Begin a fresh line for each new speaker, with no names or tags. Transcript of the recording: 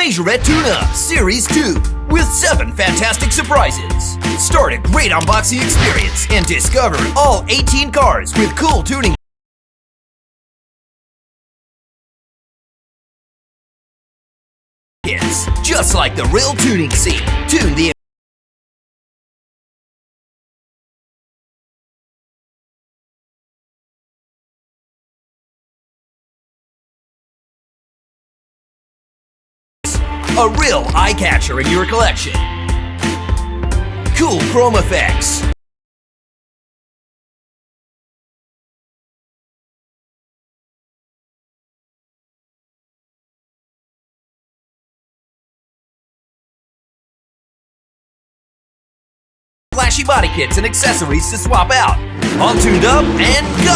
Majorette Tune-Up Series 2 with 7 fantastic surprises. Start a great unboxing experience and discover all 18 cars with cool tuning kits, just like the real tuning scene. Tune the a real eye-catcher in your collection. Cool chrome effects. Flashy body kits and accessories to swap out. All tuned up and go!